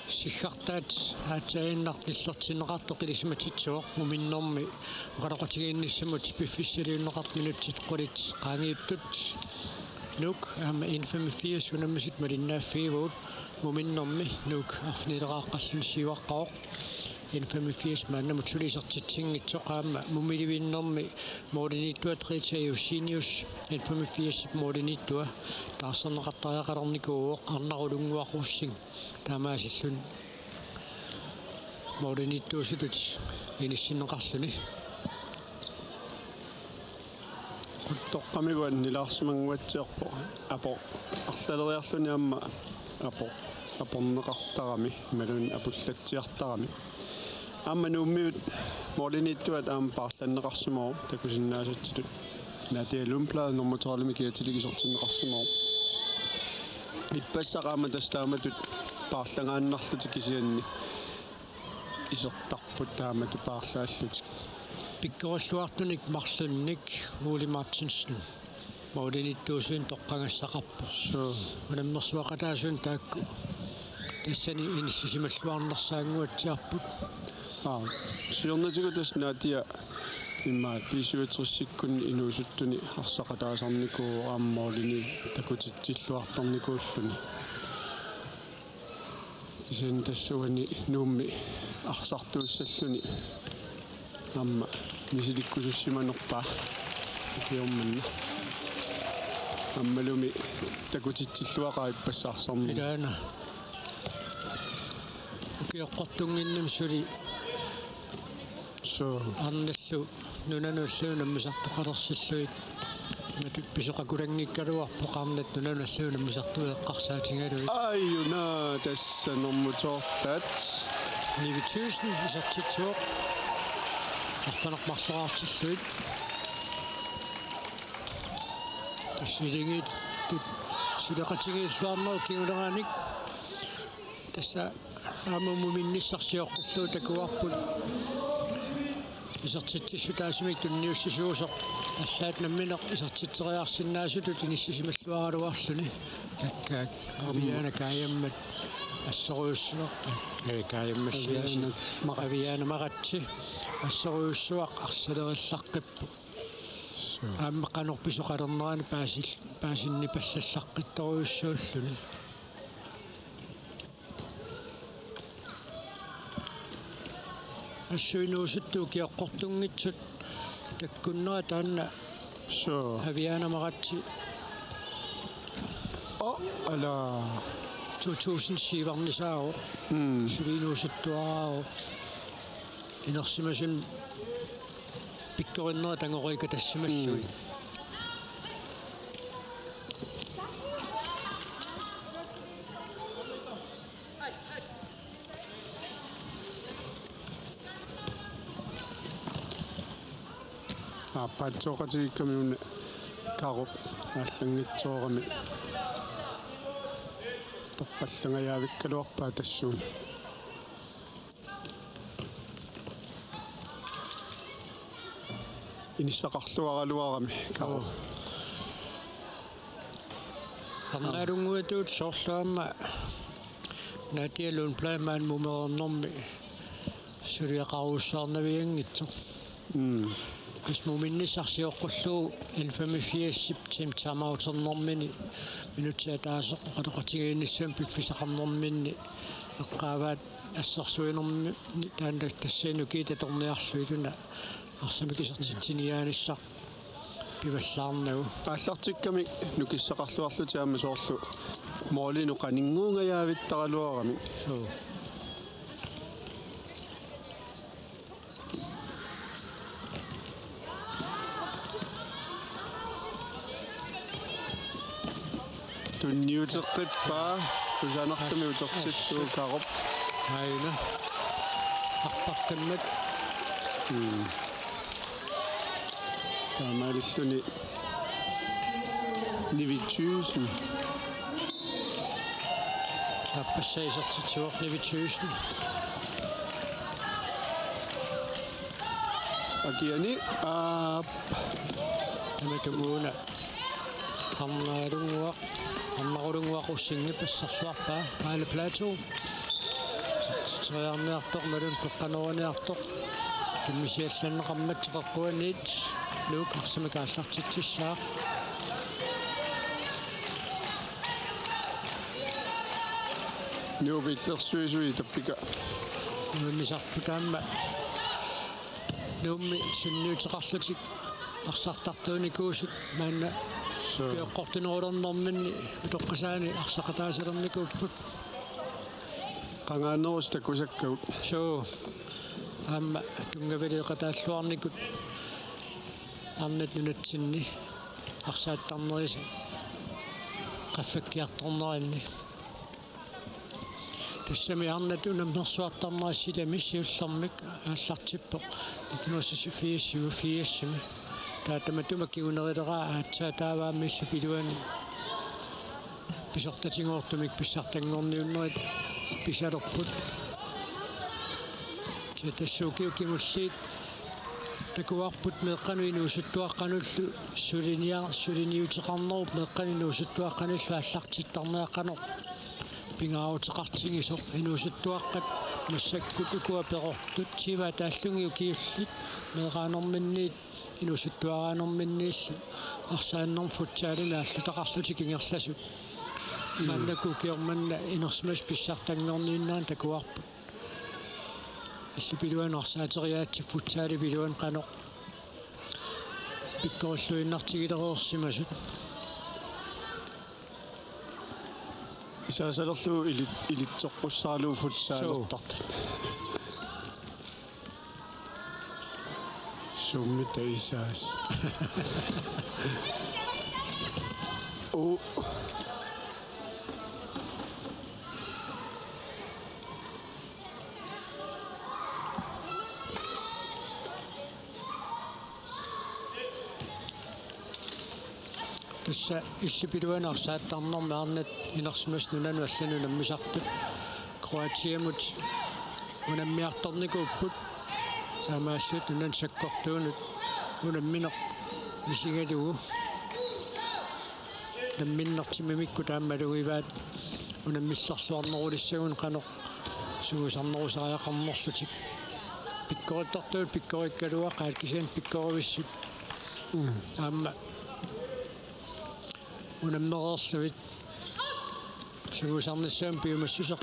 сиггартаат аатаиннартиллэртинеқартоқ илисматитсуоқ муминнэрми оқалоқатигиинниссамут пиффиссалиуннеқарт минутсит қулит қаангиуттут нук ама 185 унаммисит малиннааффигуут муминнэрми нук арфнилеқааққаллун сиваққаоқ 185 мааннамут сулисертитсингитсоқ аама мумиливиннэрми моординиттуа тритаиуссиниус 185 моординиттуа таарсернеқартариақалерникууоқ арнарулунгуақуссин таамаасиллун моординиттуусутут иниссиннеқарлуни тоққамигуан нилаарсимангуатсиарпо апо арлалериарлуни аама апорнеқартарами малун апуллатсиартарами аама нууммиут моординиттуат аама paarlanneqarsumoo такусиннаасатситут натиалумплаа норматоралими киатилигисертиннеқарсуmoo иппассақаама тастааматут paarlangaannарлутик кисианни исертарпут таамату paarlaallутик пиккориллуартуник марлунник Ули Мартинсен моординиттуусуин тоққангассақарпу унаммерсуақатаасуун таакку тассани иниссисималлуарнерсаангуатсиарпут сиорнатигутас наатиа иммаат писуитериссиккун инуусуттуни арсақатаасарникуу ааммоолини такутитсиллуарторникууллуни кисин тассуани нуумми арсартууссаллуни аама мисиликкусуссиманерпаа киорманна аммалуми такутитсиллуақаа иппассаарсарни илаана киоққортунгиннам сули арналлу нунануллуунаммисартоқалерсиллуит мату писоқакулангиккалуарпо қарнат нунануллуунаммисартуеққарсаатингалуи айюна тасса нормутортат 9000 исартитсуоқ арфанермарлераартиллуит тассилингит сулеқатигииллуарнеру киулерааник тасса аамумминниссарсиоққуллуу такуарпут исертитсиссу таасимик тунниуссисуусоқ аллаат намминеқ исертитсериарсиннаасутут иниссисималлуаралуарлуни таккаак авиана каяммат ассоруйуссуақ каяммассиасна авиана маратси ассоруйуссуақ арсалериллаққиппу аама қанорписоқалернерани паасинни паллаллаққитторуйуссууллуни ассуинуусуттуу киоққортунгитсут таккуннера таанна авиана маратси ала 2007 сулинуусуттуараа инерсимасун пиккориннера тангорика тассималлуи патсоқатигикками каруп ааллангитсоорами торпаллангаявиккалуарпаа тассуун иниссақарлуаралуарами кару арналунгуатуут соорлуама натиалун плаймаан мумернэрми сулиақаруссаарнавиангитсо кисмуминнисарсиоққуллуу 185 тим тамаутернэрмини минутсиатаасеқ оқалоқатигиинниссуам пиффисақарнэрминни эққааваат ассерсуинерми таанда тассаину китаторниарлуитуна арсамикисертитсиниааниссар пиваллаарнагу ааллартикками нукиссақарлуарлутиаама соорлу моолину қанингуунгаявиттаралуарами тунниутеққиппаа тусанартами утертиттуу кароп айна аппартаммат тамалиллуни 9000 аппассаисертитсуоқ 9000 акиани таматумууна арнарулунгуақ уссинги пассарлуарпаа аала плату Triarneartoq malun peqqanuarniartoq kimisiallanneqammatteqarquaniit nuuk arsamakaаллартитсissaa nuubitlersuisui tappika misarputaamma nuummi sunniuteqarlutik арсартартуунikuusut маанна пиоққортинерулернэрминни утоққасаани арсақатаасалерникууппут qangaannerus takusakkagut соо аама тунгавилиқатааллуарникут арнат нунатсинни арсааттарнериса qaffakkiartornerinni тассами арнат унамнерсуартарнерассилами сиуллэрмик ааллартиппоқ итнуссифииссими таатаматумаккигунерилераа аатсаа таавааммилла пилуани писортатингоортумик писсартангорниуннерит писалерпут китассуукиуккингуллиит такуарпут меэккануинуусуттуаққануллу сулиниутеқарнеруп меэкканинуусуттуаққануллу ааллартиттарнеаққанер пингаавутеқартигисоқ инуусуттуаққат массаккутукуа перортут сива тааллунгиу киуллит меэқаанерминниит инуусуттуараанерминниилла арсааннерм футсаалими ааллутақарлути кингерласут маннаку киорманна инерсмас писсартангорнииннаан такуарпут иллипилуан арсаатериаатси футсаали пилуан қано пиккориллуиннартигилереерсимасут исаасалерлуу илитсоққуссаалуу футсаалертарт суммита исаас о тусса иллипилуанаарсааттарнэрми арнат инерсмас нунану аллану наммисартут Кроатиамут унаммиарторникууппут самааллут нунан саккортуунут унамминеқ мисигалугу намминнартимимикку тааммалугиваат унаммиссарсуарнерулиссагун қано суусарнерусариақарнерлутик пиккориттартуут пиккориккалуа qaakisaan пиккоривиссут таамма унаммереерлуит суусарниссаам пиумассусеқ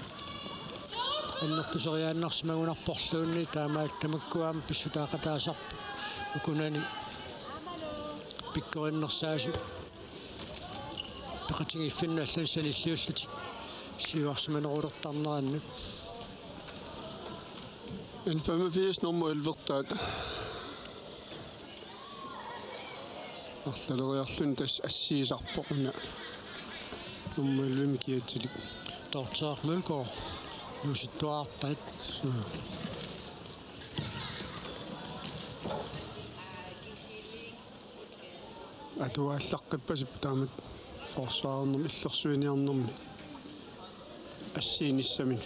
аннертусериааннарсимагунарпорлуунни таамаалтамаккуаама писсутаақатаасарпу укунани пиккориннерсаасу пеқатигиффинна аллассалиллиуллутик сиуарсиманерулертарнераннут en 85 nummer 11 taat арлалериарлун тас ассиисарпоқуна nummer 11 киатсилик тортсаарлулкоо нуситтуаартат атуааллаққиппасип таамат форсаарнерми иллерсуиниарнерми ассииниссамин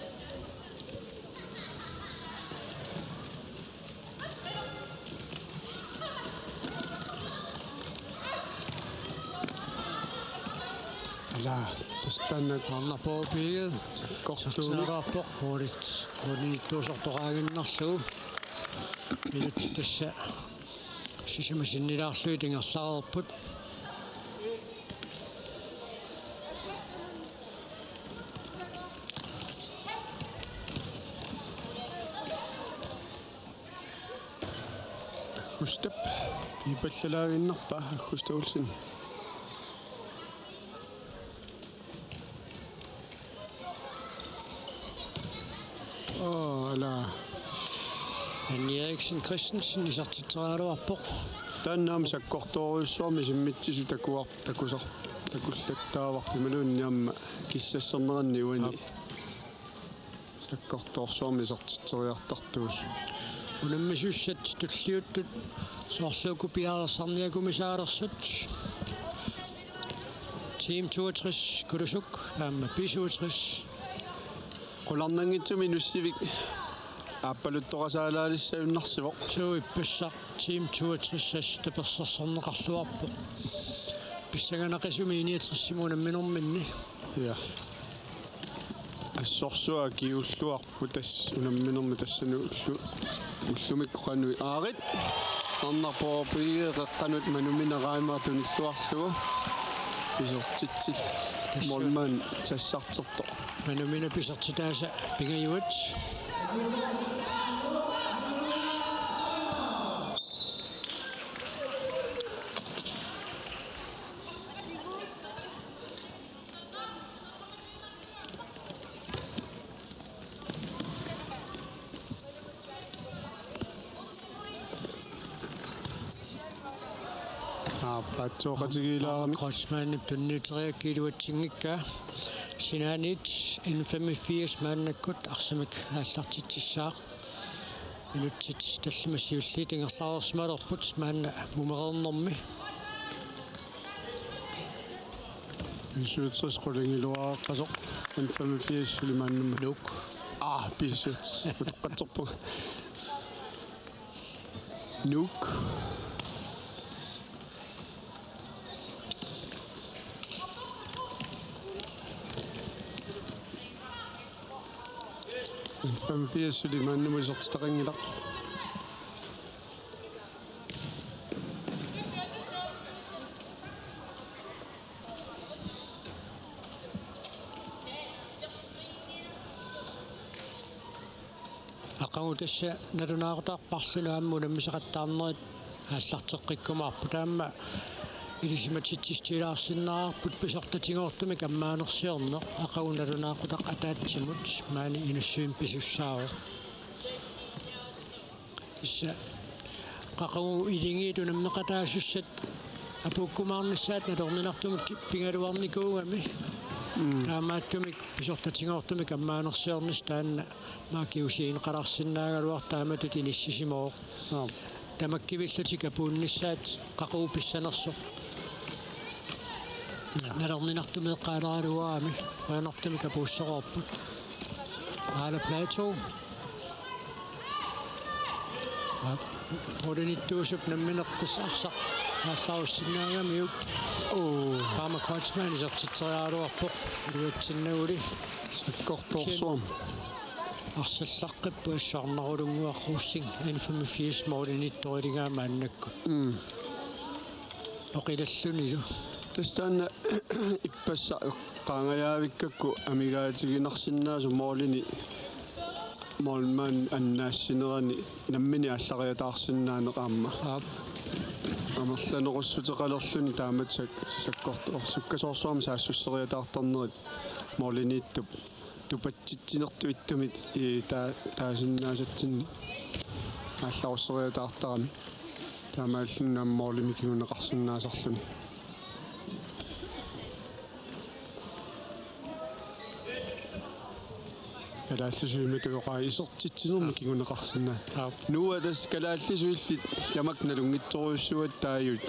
ала тастана арнарпоопиигэл кортуунераппоқ поорит туусортоқаагиннарлугу минут тасса сисимасиннилаарлуи тингерлаарерпут хустап пипаллалаагиннерпа хустаулсин ала Eriksen Christensen isartitseraaluarpoq тааннаам саккорторуйссуарми симмитсису такусар такуллаттааварпи малуунниамма киссассернеранни уани саккорторсуарми сартитсериартартуус унаммисуссат туллиуттут соорлууку пиаарсарниакумисаалерсут Team 62 Kurusuk аама P62 qullarnangitsumi nussivik ааппалутторасаалаалиссаюннарсивоқ суиппассақ Team 62 таперсерсернеқарлуарпо писсаганақисуми иниатерсимуунамминэрминни я ассорсуа киуллуарпу тасс унамминерми тассану уллумиккуануи аарит арнарпоопиеққанут мануминераимаатун иллуарлугу исертитсил молман сассартэрто манумина писертитааса пингаюат патсоқатигилаарами кросман пуннитериаккилуатсингикка синаанит 85 мааннаккут арсамик ааллартитсissaaq минутсит таллимассиулли тингерлаарсмалерпут маанна мумерернэрми бисуутсас qulingilуааққасоқ 85 лимааннама нук бисуутс утеққатсерпу нук فمفيش اللي ما انه مجرد تستغني لا أقاوتش نرناغتا بارسلو هم ونمسغتانات هالسارتقيكما بتام إذا ما تشتيراسنا بتبشرتتيغورتمي كما نخسرنا أقاو نرناغتا قتاتشموت ماني إنسوين بسوساو إسا قاقو إذينيتو نمنقتاشوست أبوكما نسات ندورناغتمت بيغالوارنيكوغامي таамааттумик писортатингортумик аммаанерсиорнистаанна маакиусиин қарарсиннаагалуар тааматут иниссисимоо тамаккивиллутик апууннissaат қақууписсанерсо налернинартумеэққаларалуаами қаанартумик апууссеқорпут аала плато продениттуусуп намминеққис арсақ аалларуссиннаагамиук Farmer Crunchman is up to Tayaro, which in Nuri, Skortorsum. Arsalaqip Sharnarunga hosting and from a few small in it, Toringa Man. Okay, the Sunido. Testan Ipasa Kangayaviku, Amiga Zinarsinas, Molini Molman and Nasinani, Namini Asariatarsin and Ram. амерланерусутеқалерлүни таамат саккортор суккасорсуарми саассуссериатаартарнерит молиннииттуп тупатситсинертуиттумит таасиннаасатсин аалларуссериатаартарами таамааллуннаам молимикигунеқарсинаасарлүни калааллусуиматуоқаа исертитсинерми кигунеқарсинаа нуатас калааллусуиллит ямакналунгитсоруйуссуат тааюут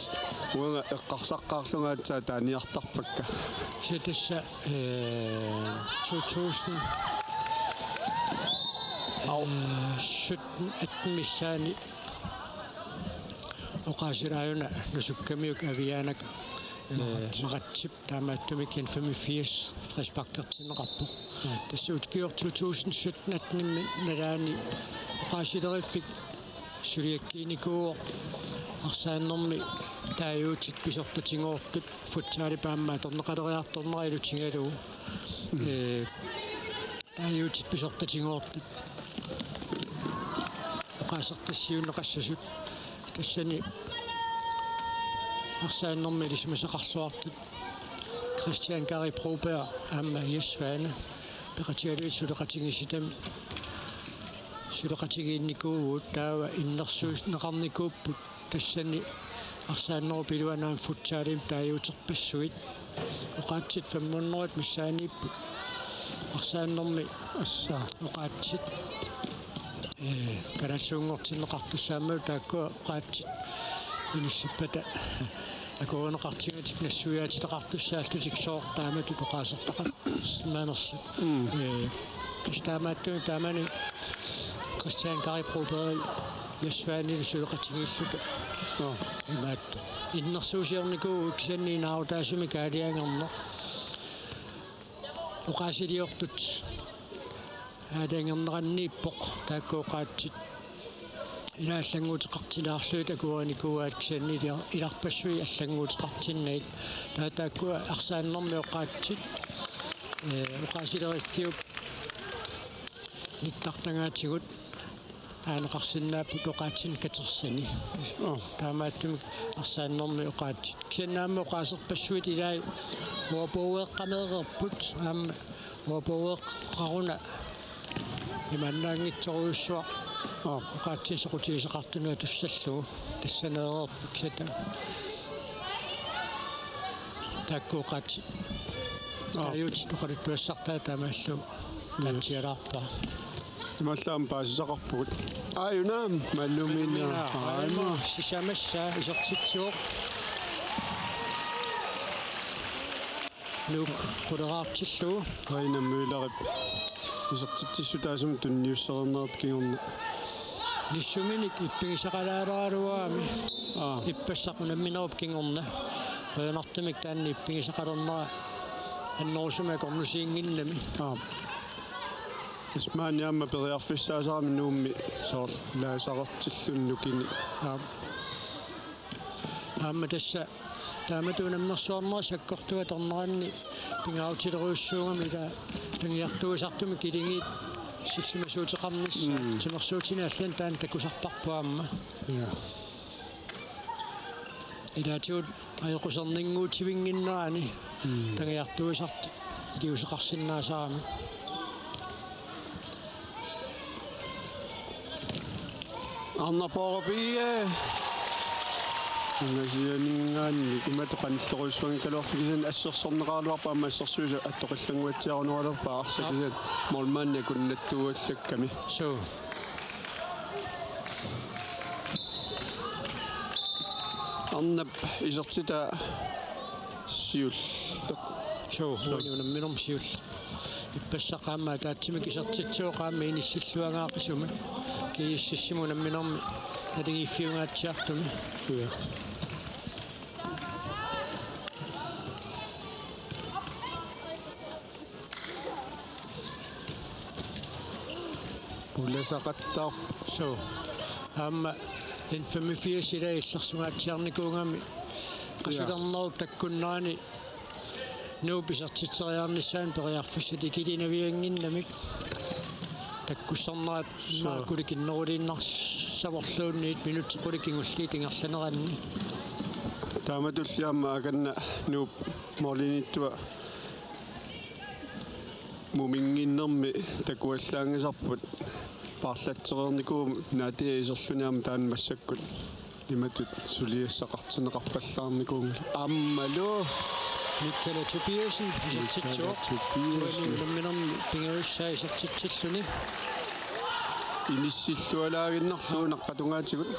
уанга эққарсаққаарлунгаатсаа тааниартарпакка сетасса 2000 17 миссаани оқаасирааюна нусуккамиук авианак маратсип таамааттумикин 85 фришпактертинеқарпо тассуут киор 2017 атнимми налаани оқаасилериффик сулиаккиникуу арсааннэрми тааюутит писортатингоортут футсаали пааммаа торнеқалериарторнерилутингалуу тааюутит писортатингоортут оқаасертассиунеқассасут тассани арсааннэрми лисмасеқарлуартут Christian Gary Prober амма Jesvane пеқатиалуит сулеқатингиситами сулеқатигиинникуугут таава иннерсуус неқарникууппут тассани арсааннеру пилуанаан футсаалим тааюутерпассуит оқаатсит 500 миссаанииппут арсааннерми ассаа оқаатсит канассуунгортиннеқартуссаамау тааккуа оқаатсит иниссиппата акуунеқартигатик нассуяатитеқартуссаалтутик соортаамату тоқаасертақат маанерс кистаамаатту таамани Christian Gary Prober Jesvane сулеқатигииллута имаат иннерсуусиорникуу уксанниинаарутаасуми каалиангернер оқаасилиортут аадангернераннииппоқ тааккооqaатсит илааллангуутеқартилаарлуит акуаникууаатсианни иларпассуи аллангуутеқартиннаит тааккуа арсааннэрми оқаатсит оқаасилериффиуп ниттартангаатигут аанеқарсинааппут оқаатсин катерсани таамааттумик арсааннэрми оқаатсит кисаннаамми оқаасерпассуит илаа уапоуеққамеерерпут аама уапоуеққаруна иманнаангитсоруйуссуа оқаатсисоқутигисеқартунаа туссаллугу тассанеерерпу кисата тааккуоқаатсит аюутит тоқалуттуассартаа таамааллу таатсиалаарпаа маллаам паасисақарпугут ааюнаам маллуминиа аама сисамасса исертитсуоқ нук қулераартиллугу айнаммуиларип исертитсу таасум тунниуссернерп кигорна ниссуминик иппигисақалаалералуаами иппассақунамминеруп кигорна қойнартумик таанни иппигисақалернера аннерусума корнусиингиннами исмааниамма периарфиссаасарами нуумми соор лаасақартиллуннукини аама тасса тааматуунаммерсуарнера саккортуа торнеранни пингаутилеруйуссуугами ила тангиартуусартуми килингиит силлимасуутеқарнисса тимерсуутинааллан таан такусарпарпуаама илаатиут аюқусернингуутивингиннерани тангиартуусарт илиусеқарсинаасаарами арнапоорпие нgasианингаанни иматоқаниллоруйссуанги калуарлукисани ассерсорнеқарлуарпаама ассерсуиса аттоқиллангуатсиарунералерпаа арсакисат молмаанни куннаттугаллакками соо арнап исертита сиул соо уунунамминерм сиул иппассақаама таатсимик исертитсуоқаама иниссиллуангаақисуми кииссимунамминерми налигиффиунгаатсиартуми улесақаттаар соо аама инфамифиа сила иллерсугаатсиарникуунгами qassularnerup takkunnaani nuupisartitseriarnissaan periarfissati kilinavиангиннамик таккуссарнерат мааккуликиннеруliinnarsavorluunniit минутсеқуликингуллиит ингерланеранни тааматуллиамма аканна нууп молиниттуа мумингиннерми такуаллаангисарпут парлатсереерникуум наатиа исерлуниарма таан массаккут иматут сулиассақартинеқарпаллаарникуум аммалу Mikkala Tobiasen исертитсоо минерми пингауссаа исертитсиллуни иниссиллуалаагиннарлуу наққатунгаатигут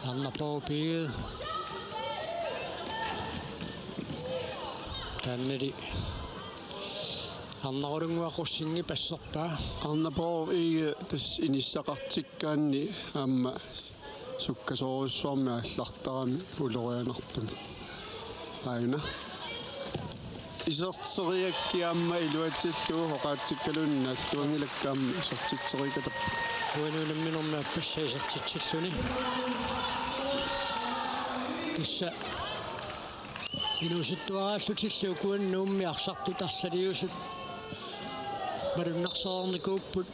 Annapopil Tanneri Annarunguaqussingi passerpaa арнапоо иге тас иниссақартиккаанни аама суккасоруссуарми аллартарами улерианартуми аина исертсериакки аама илуатсиллуу хоqaатсиккалуунна аллуангилаккаама исертитсерикатап уануунамминерма пассаисертитсиллуни тисса инуситтуарааллутиллуу куаннуумми арсарту тарсалиусут маруннарсаарникууппут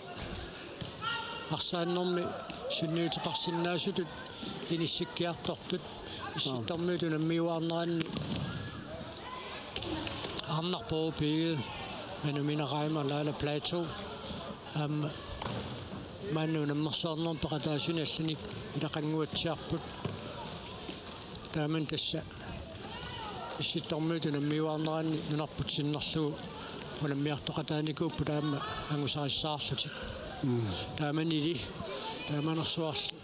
арсааннэрми сунниутеқарсинаасутут иниссиккиартортут исситтармиуту наммиуаарнеранни арнарпоопиги мануминераима лаала плато маннунаммерсаарнерм пеқатаасуни алланик илақангуатсиарпут тааман тасса исситтармиуту наммиуаарнеранни нунарпутсиннерлугу манаммиартоқатааникууппу таама ангусариссаарлутик тааманили тааманерсуарлу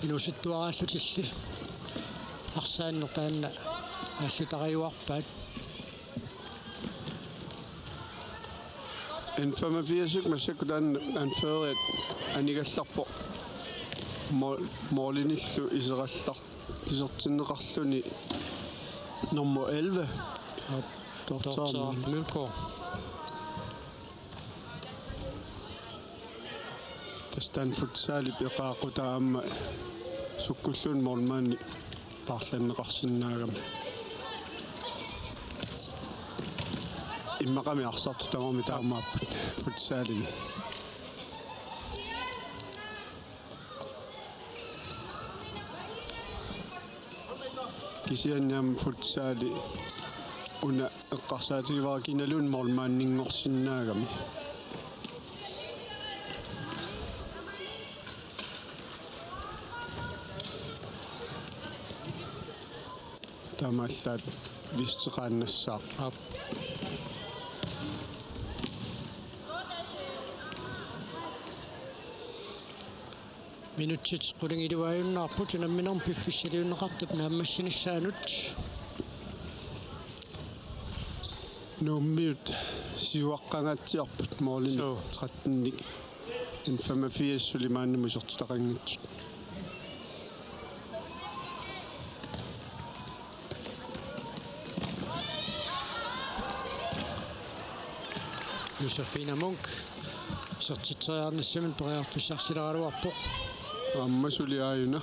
инуситтуарааллутилли арсааннер таанна аллутариуарпаат en 85 massakku taan føret anigallarpo målinillu isertinneqarluni nummer 11 Tortaar Mølgaard. tastan futsali piqaaqutaamma sukkullun mormaani taarlanneqarsinnaagama иммаками арсарту тамарми таамааппут футсаалини кисианниам футсаали уна эққарсаатигивара киналун мормааннингорсиннаагами таамааллаат вистеқааннассаа Minutsit qulingiliuajunnaarput unamminarm piffissaliunneqartut naammassinissaanuts nummiut siuaqqangatsiarput moolin 13nik en 85 sulimaannimu sortutaqanngitsut Josefina Munk sortitriarnissamin periarfissarsilaraluarpoq amma suliaayuna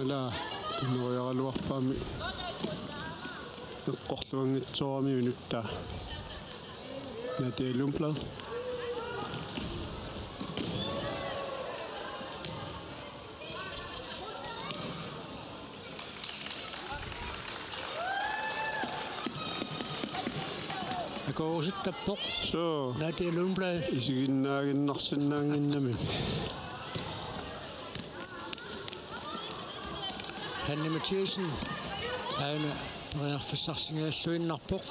ala tunoriaraluarpaami eqqorluangitsoorami minuttaa nateelumplad akoosuttappoq so nateelumplad isiginnaaginnersinnaanginnamin Hanne Mathiesen aina periarfissarsingialluinnarpoq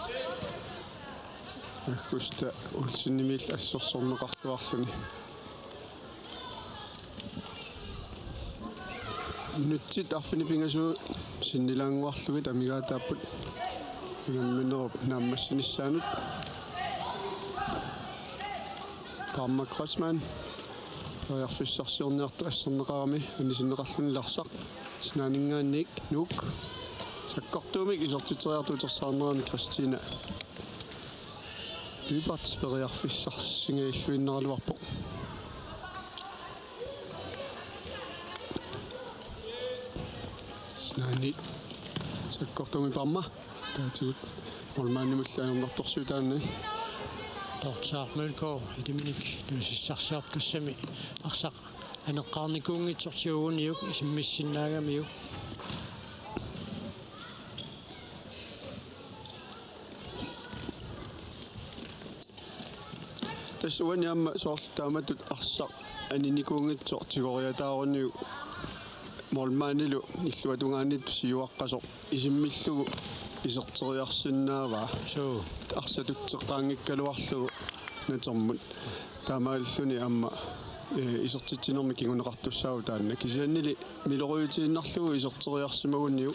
аккуста улсиннимил ассорсорнеқарлуарлуни нутсит арфини пингасуу синнилаангуарлугит амигаатааппут намминеруп нааммассиниссаанут Parma Crossman periarfissarsiorniartu ассернеқарами анисиннеқарлуниларсақ снаанингааник нук саккортуумик исортитериартутерсаарнерани Кристина Вибатс periarfissarsingialluinnerалуарпо снааник саккортууми Parma таатигут молмаанимуллаанерторсуутаанни Tortaar Mølgaard idiminik tuusissarsiartussami arsaq aneqqaarnikuungitsortiugunniuk isimmissinnaagamiuk тассуани амма соорлтааматут арсақ анинikuungitsortigoriataaruниу молмаанилу иллуатунгааннитту сиуаққасо исиммиллугу исертериарсиннааваа so арсатутсеққаангиккалуарлугу натермут таамааллуни амма исертитсинерми кигунеқартуссаау таанна кисианнили милоруютииннарлугу исертериарсимагунниу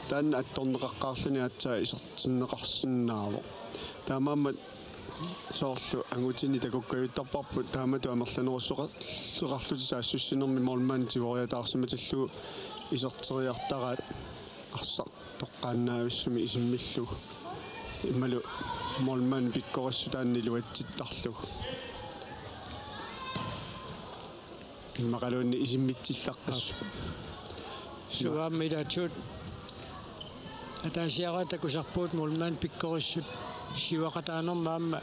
таанна атторнеқаққаарлуни аатсаа исертиннеқарсиннаава таамааммат соорлу ангутини такуккаюттарпарпут таамату амерланерусоқарлутисаа ассуссинерми молмаани тигориатаарсиматаллугу исертериартараат арсақ тоққааннаависсуми исиммиллугу иммалу молман пиккориссутааннилу атситтарлугу иммақалуунни исиммитсиллаққассу суааммилаатсуут атаасиаратакусарпуут молман пиккориссут сивақатаанермаамма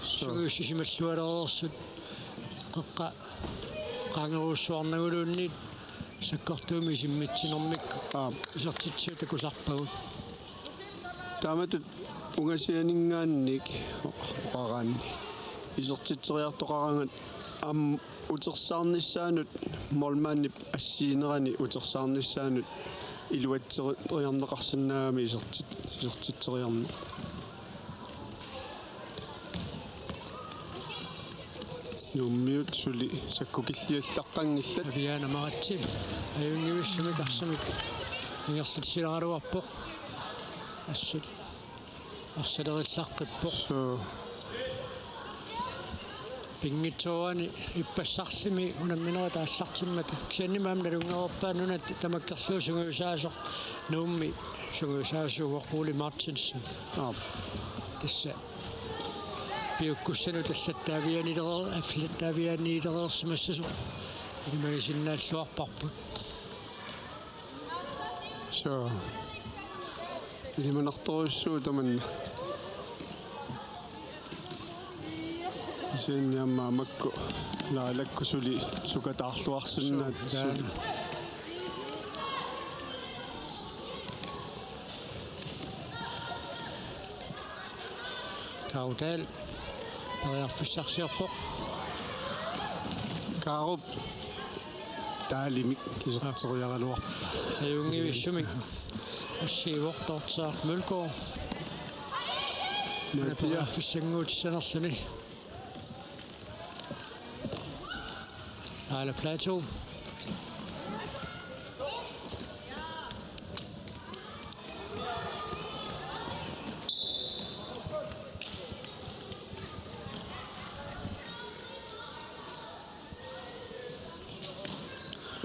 сугуссисималлуалерерсут қеққа qaangeruussuarnaguluunniit sakkortuumi isimmitsinэрmikku isartitsиутакусарпагут тааматут унгасианингаанник оқараанни исертитсериартоқарангат ам утерсаарниссаанут молмааннип ассиинерани утерсаарниссаанут илуатсериарнеқарсинаагами исертитсериарне нуммиут сули саккукиллиаллаққангиллат авиана маратси аюнгивиссумик арсамик ингерситсиларуарпоқ ассут арсалерилларқиппоқ so Pingitoani ippassarlimi unamminera taassartimmata kiannimaamna lungererpaanuna tamakkerluu sunguusaasoq nuummi sunguusaasuugoqquuli Martinsen tassa piukkussanu tassаттаавианилерер аффилаттаавианиилерерсимассасу имагисиннааллуарпарпут so илиманарторуссуу таман синниамма макку лаалаккусули сукатаарлуарсиннаат Kaudal Ariarfissarsiarpoq Kaarup taalimik kisarteriaraluar ajungivissumik assiivortortaart Mølgaard natia Ariarfissanguutissanersani Ala Plateau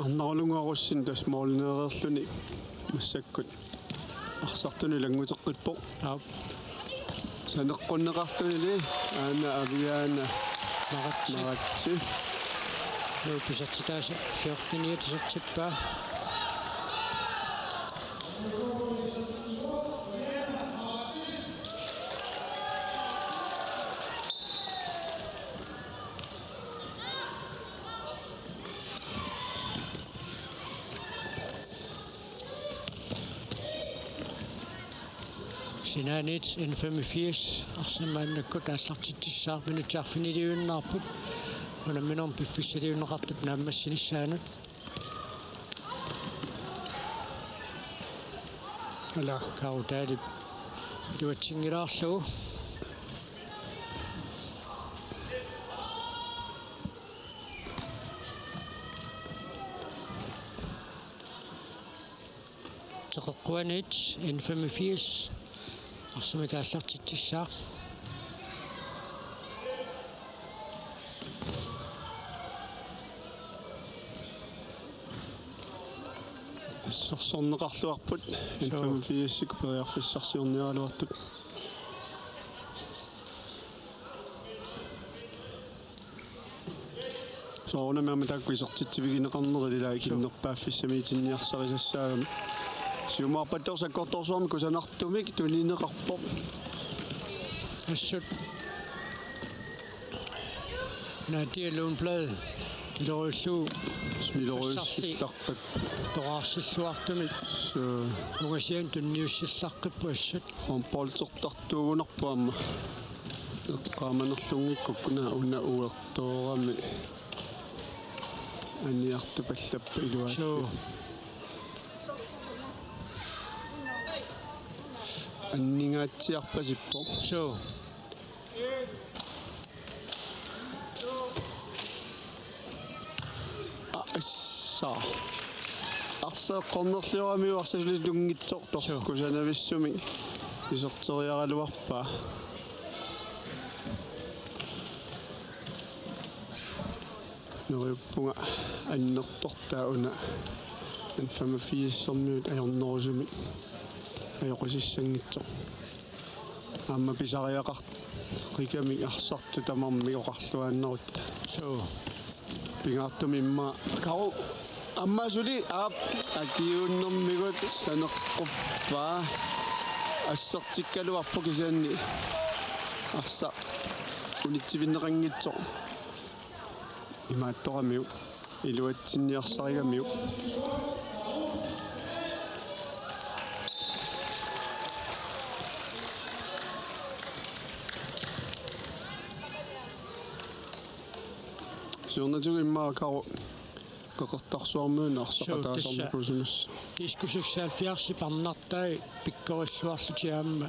арнарулунгуарусsin тас моолнеерерлүни массаккут арсартуни лангутеққиппо санеққуннеқарлүнили аана авиаана маратси нууписартитааса 14-9-типпаа Sinanit en 85 arsimmaannakku taassartittissaar minutiarfiniliunnarput unamminorm piffissaliunneqartut naammassinissaaanut ala kautaali tuatsingilaarlugu teqeqquanit en 85 Arsumi taassartittissaaq сорсорнеқарлуарпут 85-сик периарфиссарсиорниаралуартут соонамаама тааккуисертитсивигинеқарнерилаа киннерпааффиссамиитинниарсарисассаагами сиумаарпатторсаккорторсуарми кусанартумик тунинеқарпо ассут натиалуунплад илоруллуу смилоруссилларпат тораарсиллуартумик so угасиан тунниуссилларқиппу ассут полцертартуугунарпаама эққааманерлунгиккук уна уертоорами аниарту паллаппа илуаасси аннингаатсиарпасиппо so асса арсеэққорнерлиорамиу арсалулитунгитсорто кусанависсуми исертериаралуарпаа нериппунга аннертортаа уна 85-сэрмиут аёрнерусуми аёқусиссангитсо аама писариақарт риками арсарту тамарми оқарлуааннерут so пингаартумимма кау аммасули аап акиуннэрмигут санеққуппаа ассертиккалуарпу кисаанни арса унитсивиннеқангитсо имаатторамиу илуатсинниарсаригамиу сиорнатугу иммаакаро qeqertarsuarmuuna arsaqataasarnakusumas Diskusuksaалфиарси парнартаа пиккориллуарлутиаама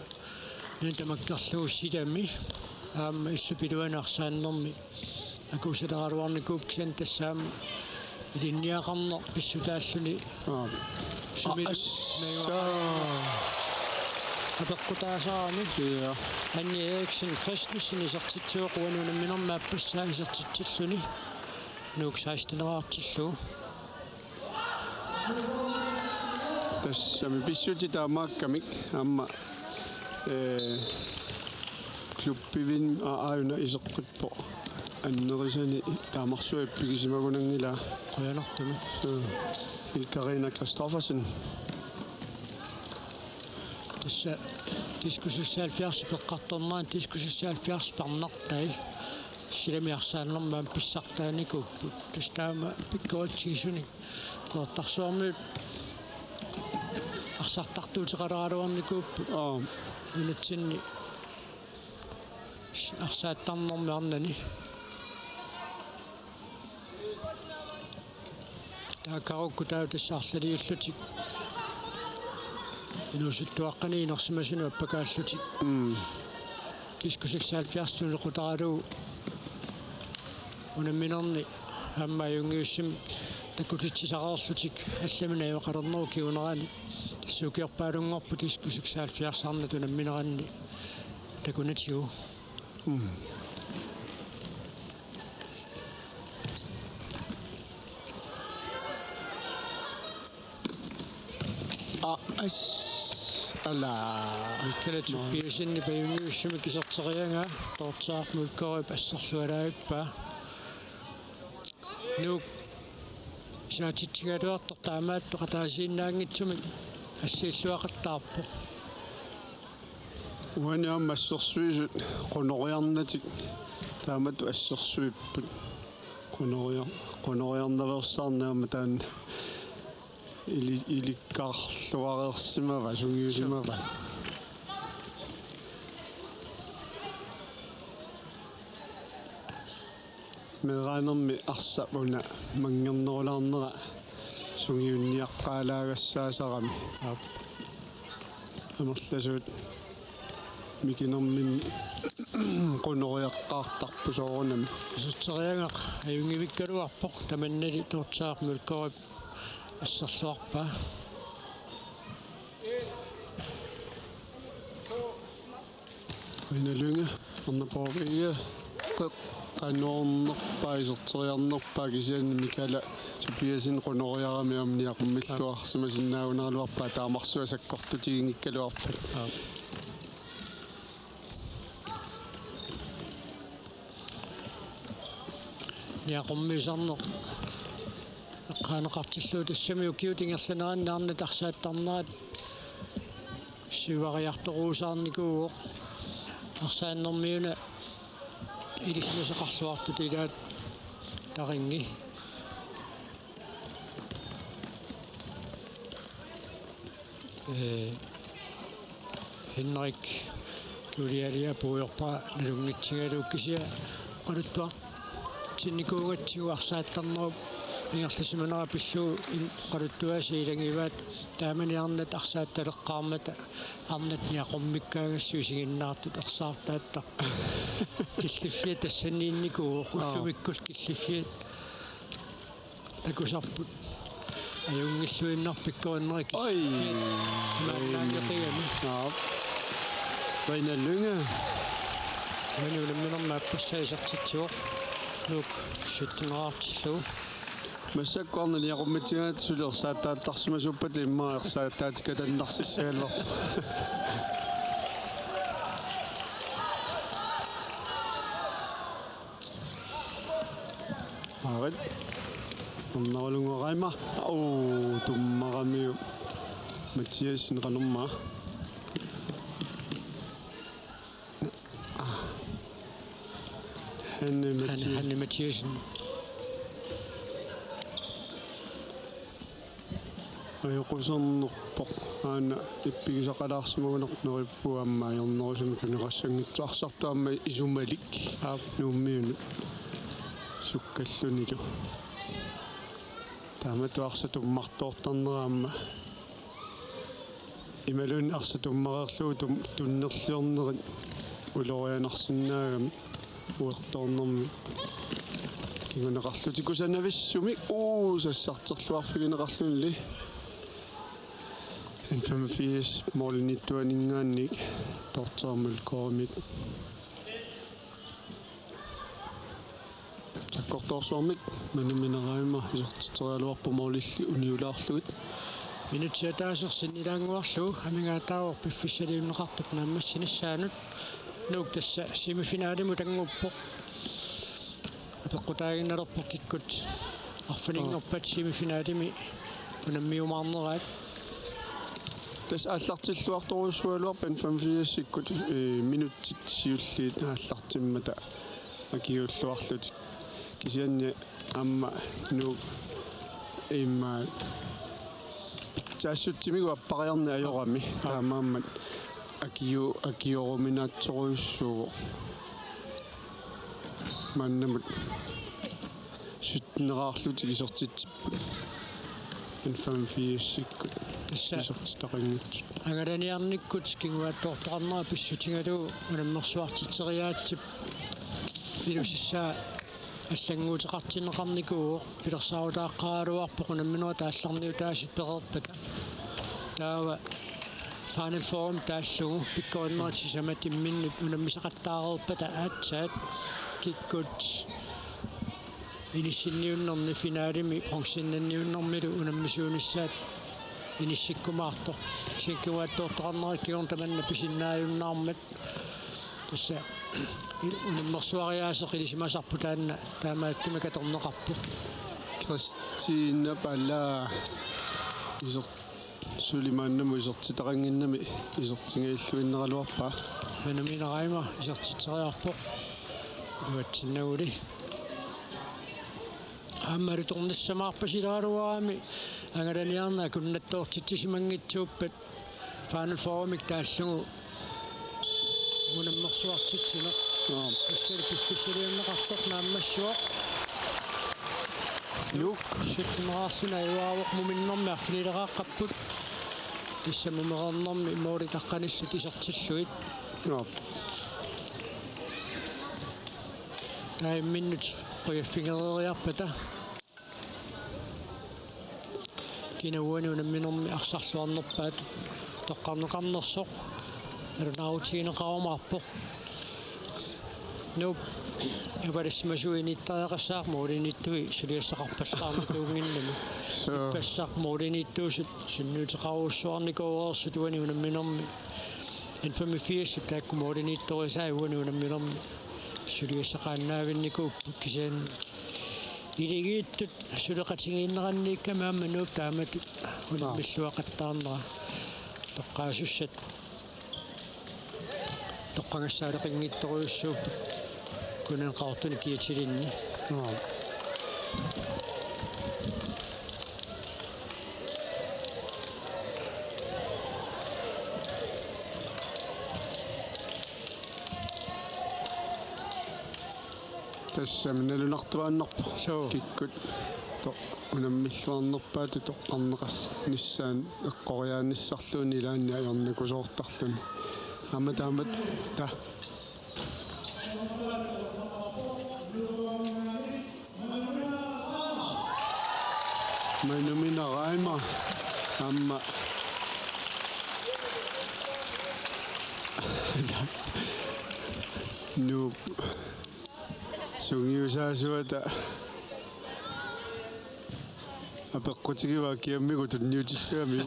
нутамаккерлуусилами аама иллупилуанаарсааннэрми акусалераалуарникууп кисан тассаама илинниақарнер писсутааллуни сумил апеккутаасаами Ja. анни Эриксен Кристенсен исертитсуоқуануна минермааппассаа исертитсиллуни нук 16-нераартиллу Тассами писсути таамааккамик аама клуббивин ааюна исеққиппо аннерисани таамарсуаппигисимагунангила қоянартуми Карина Крistoffersen тасса дискусуссаалфиарс пеққарторнаан дискусуссаалфиарс парнартай силамиарсааннэрмаан писсартааникуппут тастаама пиккуатсигисуни тоортарсуармиут арсартартуутеқалаалуарникууппут минутсинни арсааттарнэрмиарнани таакарукку таа тассаарлалиуллутик инусуттуаққани инерсимасуну аппакааллутик дискусиксаалфиарстуни қутаралуу унамминерни амма юнгиуссими такутитсисақарлутик алламина юқалернеру киунерани тассукиорпаалунгорпу дискусиксаалфиарсаарнату намминеранни такунатигу Ala Mikkelet piisinni payungiussumi kisarterianga tortaarmulkorup assarlualaippa nuuk saatitsigaluartor taamaattu qataasiinnaangitsumi ассииллуақаттаарпо уаниа массерсуисут qunoriarnatik таамату ассерсуиппут qunoriarnaversaarnaama таан иликкаарлуареерсимава сунгиусимава мераанерми арсапуна мангернерулаарнера сунгиунниаққалаагассаасарами амерласуут микинермин qunoriaqqaartarpu soorunami исертериангақ аюнгивиккалуарпоқ таманнали тууртсаармулкоруп ассерлуарпа иналунга орнапоовига qannuornerpaa iserteriarnerpaa kisianni mikala супиасин qunoriarami амниақуммиллуарсимасиннаагунералуарпаа таамарсуа саккортутигингиккалуарпат яақуммисарнеқ эққаанеқартиллуу тассами укиутингерланераннаарна тарсааттарнаат сивариарторуусаарникууо арсааннэрмиуна илисмасеқарлуартут илаат таринги Henrik Julialia puuyorpa nalungitsigaluukkisia qaluttua tinikuugatsigu arsaattarnerup ingerlasimanera pilluu qaluttuasi ilangivaat taamaniarnat arsaattalеққармата арнат ниақуммиккаагассуу сигиннаартут ерсаартааттар киллиффиа тассаниинникуу qulлумиккул киллиффиат такусарпут аюнгиллуиннарпиккуаннери киллиффиат маалаангеқигами вайналунга мануламминермааппассаисартитсуо нук шуттинераартиллуу массаккуарнали якумматигаат сулерсааттааттарсимасуппат иммаерсааттаатика таннарсиссааллер арат оннарулунгорайма туммарамиу матиасин канерма Hanne Mathiesen ajaqusernерпоq аана иппигисақалаарсимагунернериппуамма аернерусами канеқассангитсуарсартаама исумалик нууммиуну суккаллунилу тааматуарсатуммартоортарнераама ималун арсатуммареерлуу туннерлиорнерит улорианарсинаагами уэрторнэрми кигунеқарлутикусанависсуми сассартерлуарфигинеқарлунли En 85 målinittuaningaannik tortormul koomit. Takkortorsormik manumineraima isortiterialuarpu moolilli uniulaarlugut. Minutiataasерсин илаангуарлугу амингаатаавор пиффиссалиуннеқартук нааммассинissaанут нуук тасса семифинаалиму тангуппоқ апеққутаагинналерпоқ киккут арфинингорпат семифинаалими унаммиумаарнераат Тас аллартиллуарторуссуалуарпан 85-иккут минуттит сиуллиит ааллартиммата акиуллуарлут кисианни амма нуук имма таассуттимигу аппариарни ажорами таамааммат акиоруминаатсоруйуссууго маннамут суттнераарлути исортитсиппут 85-иккут исортитақингит агараниарниккут кингуаттоортоқарнера писсутингалу унаммерсуартитериаатсип пилусиссаа аллангуутеқартинеқарникуу пилерсаутааққаралуарпоқ унамминуа таалларниу таасит перерпата таава Final Forum тааллугу пиккуаннерати саматимминнут унаммисақаттаарерпата аатсаат киккут инисинниуннерни финаалими пронсиннанниуннэрмилу унаммисуунissaат иниссиккумаартор сиккуаттоортоқарнериккигорн таманна писиннааюннаармат тасса унаммерсуариаасеқилисимасарпу таанна таамааттума каторнеқарпу Кристина Пала исор сулимааннаму исортитақангиннами исортингаиллуиннералуарпаа мануминерайма исортитериарпоқ уатсиннагули аммари торниссамаарпасилааруарами агараниарна куннаттоортитсимангитсууппат Final Forum-ик тааллугу унаммерсуартитсинеқ тассали пиффисалиуннеқартоқ нааммассуақ нук ситнераарсина юаавоқ муминнэрми арфинилерааққаппут тиссамумерернэрми моолитаққанисса тисертиллуит таимминнут қуяффингерериарпата кинауани унамминерми арсарлуарнерпаат тоққарнеқарнерсоқ эрнаутиинеқаумаарпоқ нуп эварисмасуиниттаақассаар моолиниттуи сулиассақарпаллаарни туунгиннами пассақ моолиниттуусут синнуутеқаруссуарникоорсу туани унамминерми 85 таакку моолинитторисаа уани унамминерми сулиассақааннаавинникууппут кисаан илигииттут сулеқатингииннераннииккама аама нууп тааматут унаммиллуақаттаарнера тоққаасуссат тоққангассаалеқингитторуйуссууппут кунан қаортуни киатилинни тассаминалунартуааннерпо киккут унаммиллуарнерпаату тоққарнеқас ниссаан эққориааниссарлуuni илаанни аёрникусоортарлуни аматаамат та мануминерайма амма нуп сунгиусаасуата апеққутигива киаммигу тунниутиссуами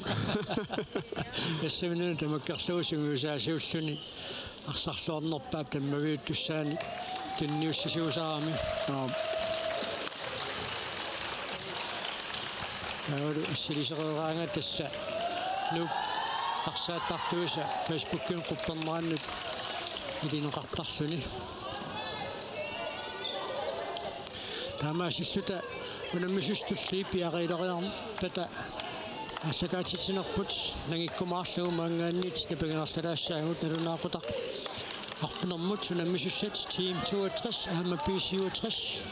тассаминуна тамаккерлуусунгиусаасууллуни арсарлуарнерпаап таммавиуттуссаани тунниуссисуусаарами аулу ассилисерераанга тасса нуп арсааттартуиса Facebook-кин қуппернераннут илинеқартарлуни таамаасиссута унаммисустулли пиариилериарн тата ассакаатитсинерпут нагиккумаарлугу маангааннит напагинерлалаассаагут налунаақутақ арфинермут унаммисуссат Team 62 аама PC63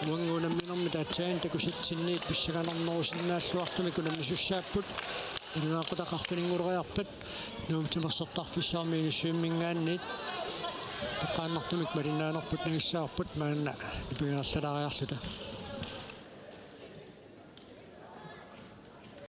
уангунамминерми таатсаан такусатсинниит писсаганарнерусиннааллуартуми кунаммисуссааппут налунаақутақ арфинингулериарпат нуумтимерсертарфиссаарми инуссуиммингааннит тоққааннартумик малиннаанерпут нагиссаарпут маанна напагинерлалаариарлута